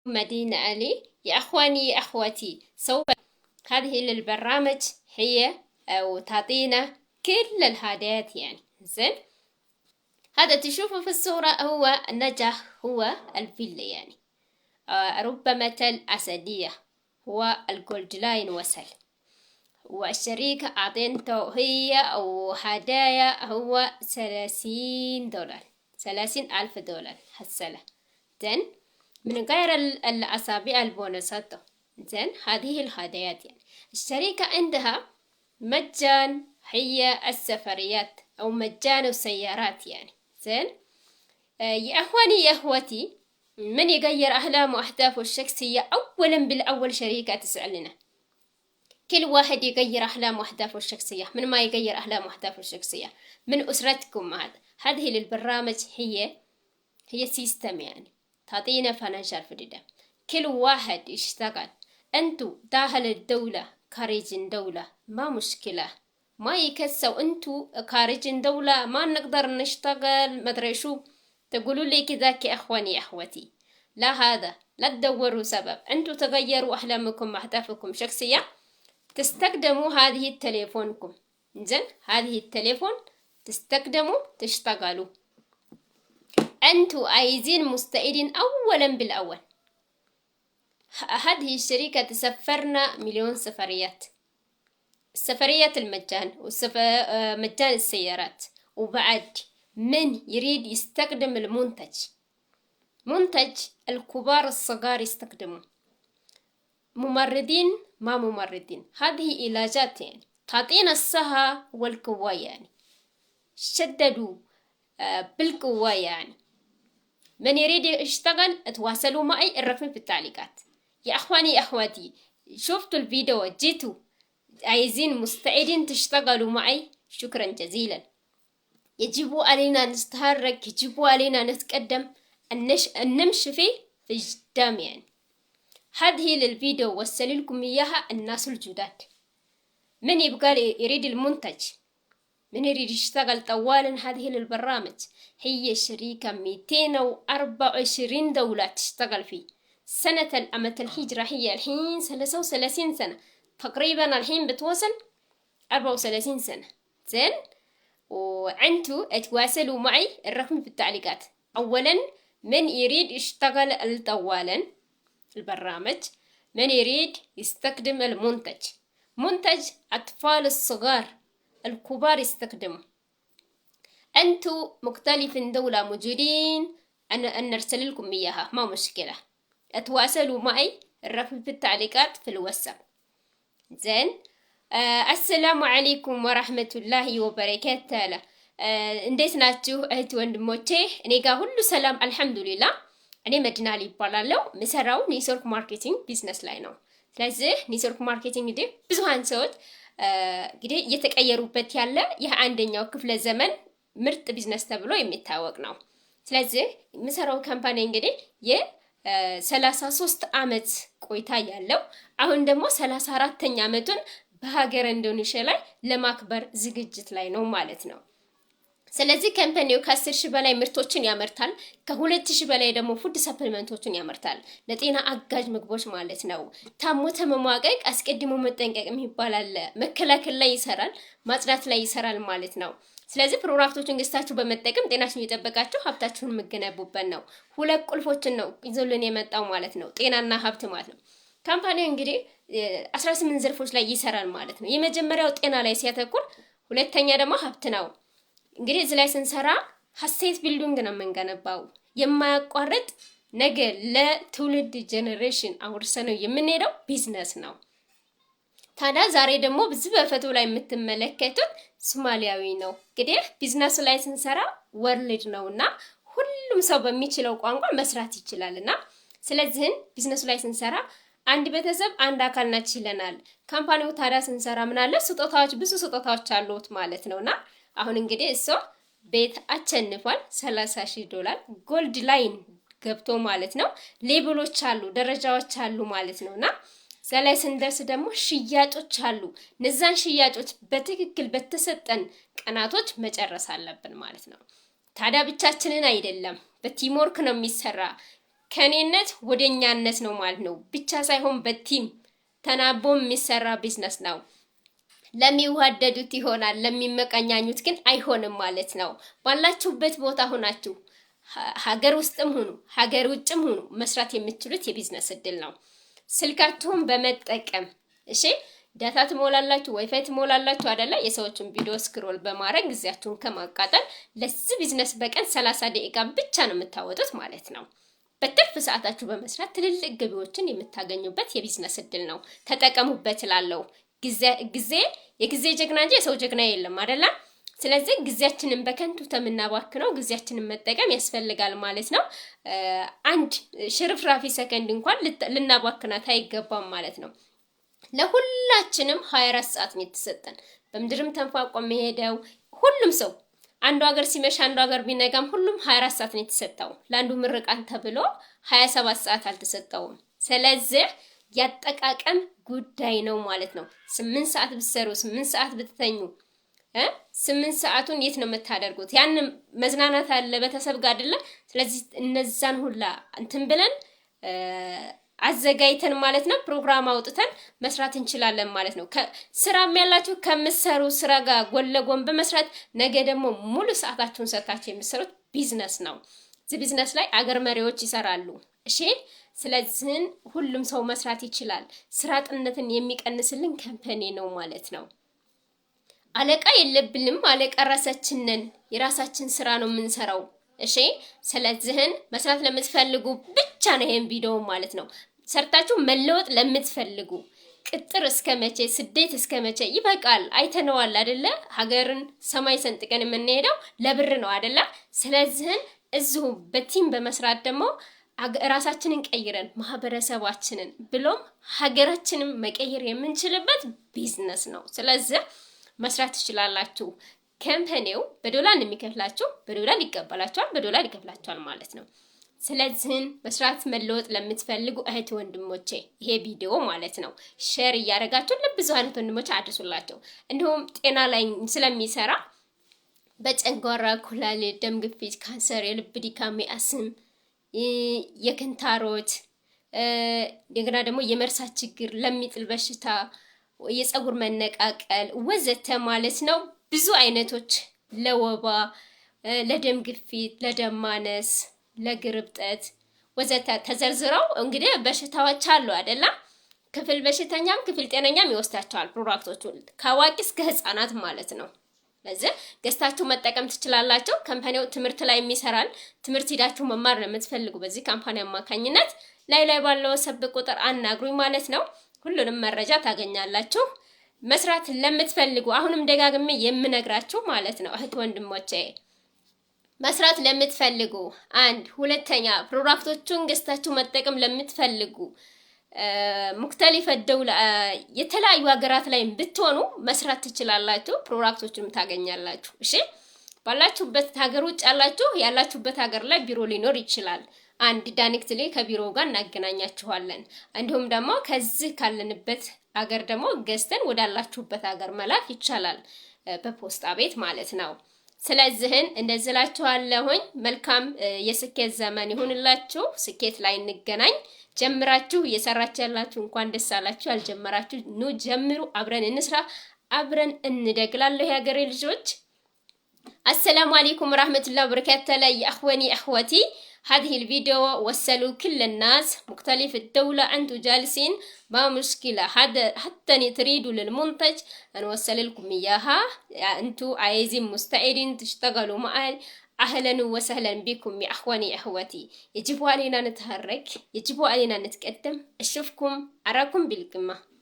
مدينة علي. يا أخواني يا أخواتي، سوف هذه للبرنامج هي أو تعطينا كل الهدايات يعني. زين، هذا تشوفه في الصورة هو النجاح، هو الفيلا يعني. ربما تل أسدية، هو الجولد لاين وصل، والشريك أعطينته هي أو هدايا هو $30، 30,000 هالسنة. زين، من غير الأسابيع البونصات. زين، هذه الهدايات يعني. الشركة عندها مجان هي السفريات أو مجان السيارات يعني. زين، يا أخواني يا أخواتي، من يغير أحلامه وأهدافه الشخصية أولا بالأول شركة تسألنا. كل واحد يغير أحلامه وأهدافه الشخصية. من ما يغير أحلامه وأهدافه الشخصية من أسرتكم. هذه للبرنامج هي سيستم يعني، تعطينا فاينانشال فريدم. كل واحد يشتغل، انتو داخل الدولة خارج الدولة ما مشكلة، ما يكسوا انتو خارج الدولة ما نقدر نشتغل مدري شو تقولوا لي كذاك يا اخواني يا اخوتي. لا، هذا لا تدوروا سبب، انتو تغيروا احلامكم واهدافكم شخصية، تستخدموا هذه تليفونكم. زين، هذه التليفون تستخدموا تشتغلوا. أنتوا عايزين مستعدين أولا بالأول. هذه الشركة تسفرنا مليون سفريات، السفريات المجان مجان السيارات. وبعد من يريد يستخدم المنتج، منتج الكبار الصغار يستخدموا، ممرضين ما ممرضين، هذه علاجات يعني تعطينا الصحة والقوة يعني. شددوا بالقوة يعني. من يريد يشتغل اتواصلوا معي، الرقم في التعليقات. يا اخواني يا اخواتي، شفتوا الفيديو جيتوا عايزين مستعدين تشتغلوا معي، شكرا جزيلا. يجب علينا نتحرك، يجب علينا نتقدم، نمشي في قدام يعني. هذه للفيديو وصل لكم اياها الناس الجداد. من يبقى يريد المنتج، من يريد يشتغل طوالا، هذه للبرامج. هي شركة 224 دولة تشتغل فيه. سنة الأمة الهجرة هي الحين 33 سنة تقريبا، الحين بتوصل 34 سنة. زين، وعنتوا اتواصلوا معي، الرقم في التعليقات. أولا من يريد يشتغل طوالا البرنامج، من يريد يستخدم المنتج، منتج أطفال الصغار الكبار يستخدموا. أنتوا مختلفين دولة موجودين، أن نرسل لكم إياها ما مشكلة. اتواصلوا معي، الرقم في التعليقات في الواتساب. زين، السلام عليكم ورحمة الله وبركاته. እንዴት ናችሁ እህት ወንድሞቼ? እኔ ጋር ሁሉ ሰላም አልሐምዱሊላህ። እኔ መድናሊ ይባላለሁ። ምሰራው ኔትወርክ ማርኬቲንግ ቢዝነስ ላይ ነው። ስለዚህ ኔትወርክ ማርኬቲንግ እንግዲህ ብዙሃን ሰዎች እንግዲህ እየተቀየሩበት ያለ የአንደኛው ክፍለ ዘመን ምርጥ ቢዝነስ ተብሎ የሚታወቅ ነው። ስለዚህ ምሰራው ካምፓኒ እንግዲህ የ33 ዓመት ቆይታ ያለው አሁን ደግሞ 34ኛ ዓመቱን በሀገር ኢንዶኔሽያ ላይ ለማክበር ዝግጅት ላይ ነው ማለት ነው። ስለዚህ ካምፓኒው ከ10,000 በላይ ምርቶችን ያመርታል። ከ2,000 በላይ ደግሞ ፉድ ሰፕሊመንቶችን ያመርታል። ለጤና አጋዥ ምግቦች ማለት ነው። ታሞ ተመሟቀቅ አስቀድሞ መጠንቀቅ የሚባል አለ። መከላከል ላይ ይሰራል፣ ማጽዳት ላይ ይሰራል ማለት ነው። ስለዚህ ፕሮዳክቶችን ገዝታችሁ በመጠቀም ጤናችሁን እየጠበቃችሁ ሀብታችሁን የምገነቡበት ነው። ሁለት ቁልፎችን ነው ይዞልን የመጣው ማለት ነው። ጤናና ሀብት ማለት ነው። ካምፓኒው እንግዲህ 18 ዘርፎች ላይ ይሰራል ማለት ነው። የመጀመሪያው ጤና ላይ ሲያተኩር፣ ሁለተኛ ደግሞ ሀብት ነው። እንግዲህ እዚህ ላይ ስንሰራ ሀሴት ቢልዲንግ ነው የምንገነባው። የማያቋርጥ ነገ ለትውልድ ጄኔሬሽን አውርሰነው የምንሄደው ቢዝነስ ነው። ታዲያ ዛሬ ደግሞ ብዙ በፎቶ ላይ የምትመለከቱት ሶማሊያዊ ነው። እንግዲህ ቢዝነሱ ላይ ስንሰራ ወርልድ ነውና ሁሉም ሰው በሚችለው ቋንቋ መስራት ይችላልና፣ ስለዚህ ቢዝነሱ ላይ ስንሰራ አንድ ቤተሰብ አንድ አካል ናችሁ ይለናል። ካምፓኒው ታዲያ ስንሰራ ምን አለ ስጦታዎች፣ ብዙ ስጦታዎች አሉት ማለት ነውና አሁን እንግዲህ እሱ ቤት አቸንፏል። $30,000 ጎልድ ላይን ገብቶ ማለት ነው። ሌብሎች አሉ፣ ደረጃዎች አሉ ማለት ነውና ዘላይ ስንደርስ ደግሞ ሽያጮች አሉ። እነዛን ሽያጮች በትክክል በተሰጠን ቀናቶች መጨረስ አለብን ማለት ነው። ታዲያ ብቻችንን አይደለም፣ በቲም ወርክ ነው የሚሰራ። ከኔነት ወደኛነት ነው ማለት ነው። ብቻ ሳይሆን በቲም ተናቦ የሚሰራ ቢዝነስ ነው። ለሚዋደዱት ይሆናል፣ ለሚመቀኛኙት ግን አይሆንም ማለት ነው። ባላችሁበት ቦታ ሆናችሁ ሀገር ውስጥም ሁኑ ሀገር ውጭም ሁኑ መስራት የምትችሉት የቢዝነስ እድል ነው። ስልካችሁን በመጠቀም እሺ፣ ዳታ ትሞላላችሁ፣ ዋይፋይ ትሞላላችሁ አይደለ? የሰዎችን ቪዲዮ ስክሮል በማድረግ ጊዜያችሁን ከማቃጠል ለዚህ ቢዝነስ በቀን 30 ደቂቃ ብቻ ነው የምታወጡት ማለት ነው። በትርፍ ሰዓታችሁ በመስራት ትልልቅ ገቢዎችን የምታገኙበት የቢዝነስ እድል ነው። ተጠቀሙበት እላለሁ። የጊዜ ጀግና እንጂ የሰው ጀግና የለም አይደለ? ስለዚህ ጊዜያችንን በከንቱ ተምናባክነው ጊዜያችንን መጠቀም ያስፈልጋል ማለት ነው። አንድ ሽርፍራፊ ሰከንድ እንኳን ልናባክናት አይገባም ማለት ነው። ለሁላችንም 24 ሰዓት ነው የተሰጠን። በምድርም ተንፋቆ የሚሄደው ሁሉም ሰው አንዱ ሀገር ሲመሽ አንዱ ሀገር ቢነጋም ሁሉም 24 ሰዓት ነው የተሰጠው። ለአንዱ ምርቃን ተብሎ 27 ሰዓት አልተሰጠውም። ስለዚህ ያጠቃቀም ጉዳይ ነው ማለት ነው። 8 ሰዓት ብትሰሩ 8 ሰዓት ብትተኙ 8 ሰዓቱን የት ነው የምታደርጉት? ያን መዝናናት አለ ቤተሰብ ጋር አይደለ? ስለዚህ እነዛን ሁላ እንትን ብለን አዘጋይተን ማለት ነው ፕሮግራም አውጥተን መስራት እንችላለን ማለት ነው። ስራም ያላችሁ ከምትሰሩ ስራ ጋር ጎን ለጎን በመስራት ነገ ደግሞ ሙሉ ሰዓታችሁን ሰጥታችሁ የምትሰሩት ቢዝነስ ነው። እዚህ ቢዝነስ ላይ አገር መሪዎች ይሰራሉ። እሺ፣ ስለዚህ ሁሉም ሰው መስራት ይችላል። ስራ አጥነትን የሚቀንስልን ካምፓኒ ነው ማለት ነው። አለቃ የለብንም፣ አለቃ ራሳችን ነን። የራሳችን ስራ ነው የምንሰራው። እሺ፣ ስለዚህን መስራት ለምትፈልጉ ብቻ ነው ይሄን ቪዲዮ ማለት ነው ሰርታችሁ መለወጥ ለምትፈልጉ። ቅጥር እስከ መቼ? ስደት እስከ መቼ? ይበቃል። አይተነዋል አይደለ? ሀገርን ሰማይ ሰንጥቀን የምንሄደው ለብር ነው አይደለ? ስለዚህን እዚሁ በቲም በመስራት ደግሞ ራሳችንን ቀይረን ማህበረሰባችንን ብሎም ሀገራችንን መቀየር የምንችልበት ቢዝነስ ነው። ስለዚህ መስራት ትችላላችሁ። ካምፓኒው በዶላር የሚከፍላችሁ በዶላር ይቀበላችኋል፣ በዶላር ይከፍላችኋል ማለት ነው። ስለዚህን መስራት መለወጥ ለምትፈልጉ እህት ወንድሞቼ ይሄ ቪዲዮ ማለት ነው ሼር እያደረጋችሁ ለብዙ አይነት ወንድሞች አድርሱላቸው። እንዲሁም ጤና ላይ ስለሚሰራ በጨጓራ፣ ኩላሊት፣ ደም ግፊት፣ ካንሰር፣ የልብ ድካም፣ አስም፣ የክንታሮት እንደገና ደግሞ የመርሳት ችግር፣ ለሚጥል በሽታ፣ የፀጉር መነቃቀል ወዘተ ማለት ነው ብዙ አይነቶች ለወባ፣ ለደም ግፊት፣ ለደም ማነስ፣ ለግርብጠት ወዘተ ተዘርዝረው እንግዲህ በሽታዎች አሉ አይደለ? ክፍል በሽተኛም ክፍል ጤነኛም ይወስዳቸዋል ፕሮዳክቶቹ ከአዋቂ እስከ ህፃናት ማለት ነው። ለዚህ ገዝታችሁ መጠቀም ትችላላችሁ። ካምፓኒው ትምህርት ላይ የሚሰራል። ትምህርት ሄዳችሁ መማር ለምትፈልጉ በዚህ ካምፓኒ አማካኝነት ላይ ባለው ሰብ ቁጥር አናግሩኝ ማለት ነው። ሁሉንም መረጃ ታገኛላችሁ። መስራት ለምትፈልጉ አሁንም ደጋግሜ የምነግራችሁ ማለት ነው እህት ወንድሞቼ መስራት ለምትፈልጉ አንድ ሁለተኛ ፕሮዳክቶቹን ገዝታችሁ መጠቀም ለምትፈልጉ ሙክተሊፈ ደውላ የተለያዩ ሀገራት ላይ ብትሆኑ መስራት ትችላላችሁ። ፕሮዳክቶቹንም ታገኛላችሁ። እሺ፣ ባላችሁበት ሀገር ውጭ ያላችሁበት ሀገር ላይ ቢሮ ሊኖር ይችላል። አንድ ዳይሬክትሊ ከቢሮ ጋር እናገናኛችኋለን። እንዲሁም ደግሞ ከዚህ ካለንበት ሀገር ደግሞ ገዝተን ወዳላችሁበት ሀገር መላክ ይቻላል በፖስታ ቤት ማለት ነው። ስለዚህን እንደዝላችኋለሁኝ። መልካም የስኬት ዘመን ይሁንላችሁ። ስኬት ላይ እንገናኝ። ጀምራችሁ እየሰራችሁ ያላችሁ እንኳን ደስ አላችሁ። ያልጀመራችሁ ኑ ጀምሩ። አብረን እንስራ፣ አብረን እንደግላለሁ የሀገሬ ልጆች። السلام عليكم ورحمة الله وبركاته. يا أخواني أخواتي، هذه الفيديو وصلوا كل الناس مختلف الدولة أنتوا جالسين ما مشكلة. حتى تريدوا للمنتج نوصل لكم إياها. أنتوا عايزين مستعدين تشتغلوا معي، أهلا وسهلا بكم يا أخواني أخواتي. يجب علينا نتحرك، يجب علينا نتقدم. أشوفكم أراكم بالقمة.